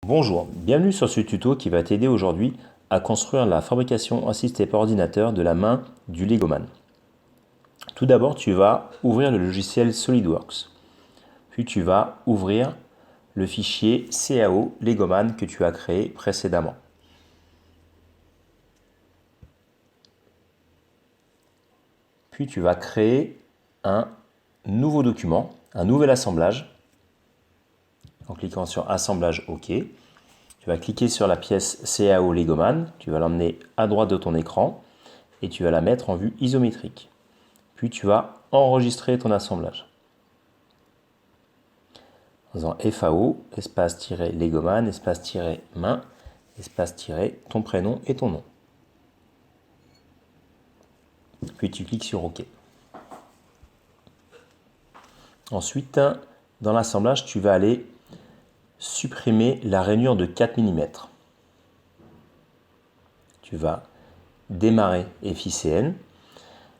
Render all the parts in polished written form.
Bonjour, bienvenue sur ce tuto qui va t'aider aujourd'hui à construire la fabrication assistée par ordinateur de la main du Legoman. Tout d'abord, tu vas ouvrir le logiciel SolidWorks. Puis tu vas ouvrir le fichier CAO Legoman que tu as créé précédemment. Puis tu vas créer un nouveau document, un nouvel assemblage. En cliquant sur Assemblage OK. Tu vas cliquer sur la pièce CAO Legoman, tu vas l'emmener à droite de ton écran et tu vas la mettre en vue isométrique. Puis tu vas enregistrer ton assemblage. En faisant FAO, espace-Legoman, espace-main, espace-ton prénom et ton nom. Puis tu cliques sur OK. Ensuite, dans l'assemblage, tu vas aller supprimer la rainure de 4 mm. Tu vas démarrer FICN.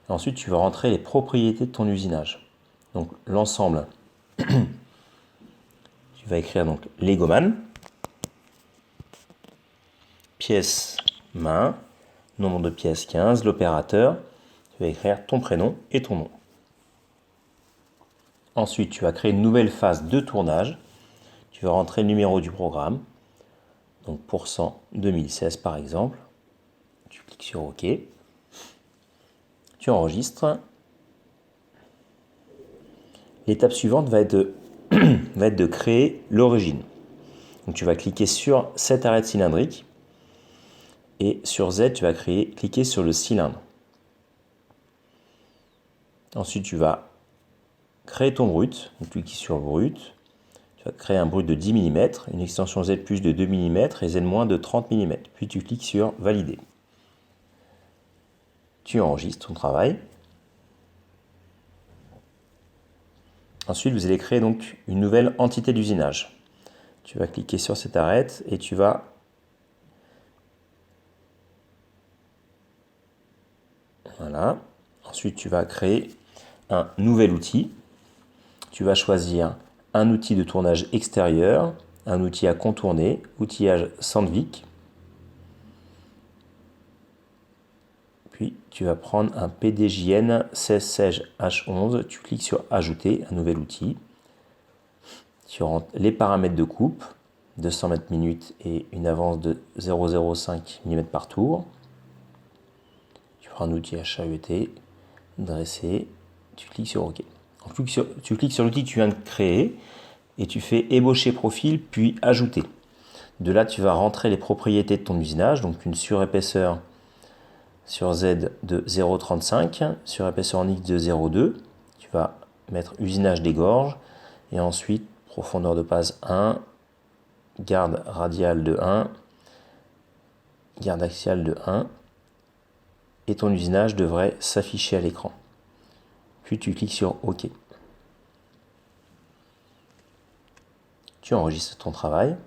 Ensuite, tu vas rentrer les propriétés de ton usinage. Donc l'ensemble, tu vas écrire donc Legoman, pièce main, nombre de pièces 15, l'opérateur, tu vas écrire ton prénom et ton nom. Ensuite, tu vas créer une nouvelle phase de tournage. Tu vas rentrer le numéro du programme, donc %2016 par exemple. Tu cliques sur OK. Tu enregistres. L'étape suivante va être de créer l'origine. Donc tu vas cliquer sur cette arête cylindrique et sur Z, tu vas cliquer sur le cylindre. Ensuite, tu vas créer ton brut. Donc tu cliques sur brut. Tu vas créer un brut de 10 mm, une extension Z plus de 2 mm et Z moins de 30 mm. Puis tu cliques sur valider. Tu enregistres ton travail. Ensuite, vous allez créer donc une nouvelle entité d'usinage. Tu vas cliquer sur cette arête et tu vas voilà. Ensuite, tu vas créer un nouvel outil. Tu vas choisir un outil de tournage extérieur, un outil à contourner, outillage Sandvik. Puis tu vas prendre un PDJN 16 H11, tu cliques sur ajouter un nouvel outil. Tu rentres les paramètres de coupe, 200 mètres minutes et une avance de 0,05 mm par tour. Tu prends un outil HAET, dresser, tu cliques sur OK. Tu cliques sur l'outil que tu viens de créer et tu fais ébaucher profil puis ajouter. De là, tu vas rentrer les propriétés de ton usinage, donc une surépaisseur sur Z de 0,35, surépaisseur en X de 0,2. Tu vas mettre usinage des gorges et ensuite profondeur de passe 1, garde radiale de 1, garde axiale de 1 et ton usinage devrait s'afficher à l'écran. Puis tu cliques sur OK. Tu enregistres ton travail.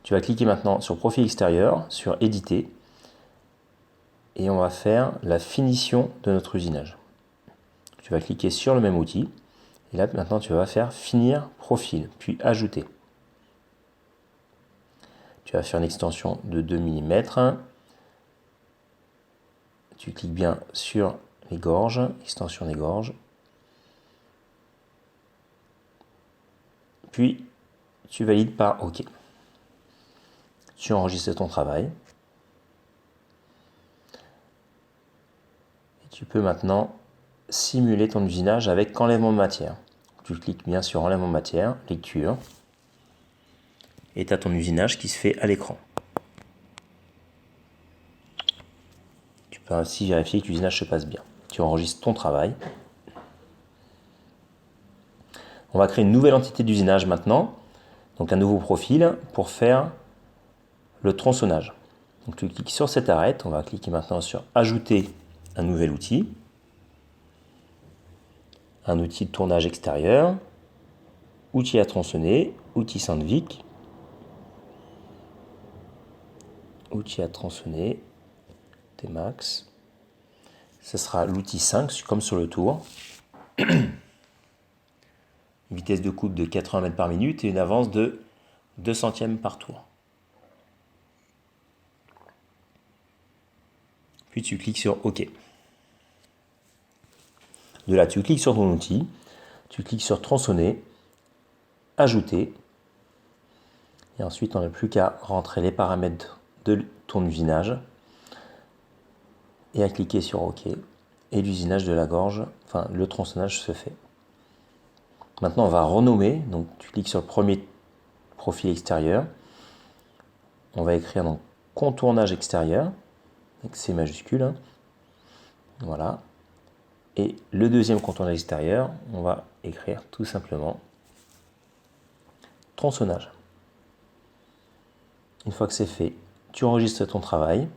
Tu vas cliquer maintenant sur profil extérieur, sur éditer et on va faire la finition de notre usinage. Tu vas cliquer sur le même outil et là maintenant tu vas faire finir profil puis ajouter. Tu vas faire une extension de 2 mm. Tu cliques bien sur les gorges, extension des gorges. Puis tu valides par OK. Tu enregistres ton travail. Et tu peux maintenant simuler ton usinage avec enlèvement de matière. Tu cliques bien sur enlèvement de matière, lecture. Et tu as ton usinage qui se fait à l'écran. Tu peux ainsi vérifier que l'usinage se passe bien. Tu enregistres ton travail. On va créer une nouvelle entité d'usinage maintenant, donc un nouveau profil pour faire le tronçonnage. Donc tu cliques sur cette arête, on va cliquer maintenant sur ajouter un nouvel outil, un outil de tournage extérieur, outil à tronçonner, outil Sandvik, outil à tronçonner, T-Max. Ce sera l'outil 5 comme sur le tour. Vitesse de coupe de 80 mètres par minute et une avance de 2 centièmes par tour. Puis tu cliques sur OK. De là, tu cliques sur ton outil, tu cliques sur tronçonner, ajouter, et ensuite on n'a plus qu'à rentrer les paramètres de ton usinage et à cliquer sur OK. Et l'usinage de la gorge, enfin le tronçonnage se fait. Maintenant on va renommer, donc tu cliques sur le premier profil extérieur, on va écrire donc contournage extérieur, avec C majuscule, hein. Voilà. Et le deuxième contournage extérieur, on va écrire tout simplement tronçonnage. Une fois que c'est fait, tu enregistres ton travail.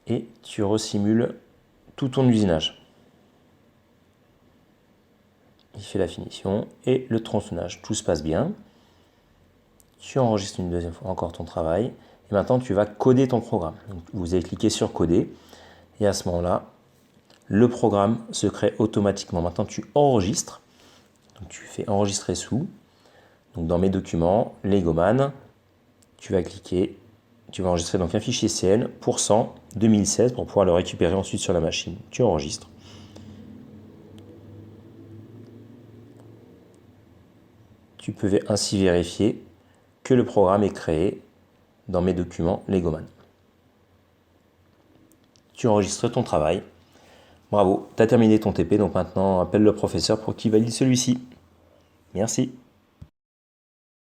Et tu resimules tout ton usinage. Il fait la finition et le tronçonnage, tout se passe bien. Tu enregistres une deuxième fois encore ton travail. Et maintenant, tu vas coder ton programme. Donc, vous allez cliquer sur coder. Et à ce moment-là, le programme se crée automatiquement. Maintenant, tu enregistres. Donc, tu fais enregistrer sous. Donc, dans mes documents, Legoman, tu vas cliquer. Tu vas enregistrer donc un fichier CL %2016 pour pouvoir le récupérer ensuite sur la machine. Tu enregistres. Tu peux ainsi vérifier que le programme est créé dans mes documents Legoman. Tu enregistres ton travail. Bravo, tu as terminé ton TP, donc maintenant appelle le professeur pour qu'il valide celui-ci. Merci.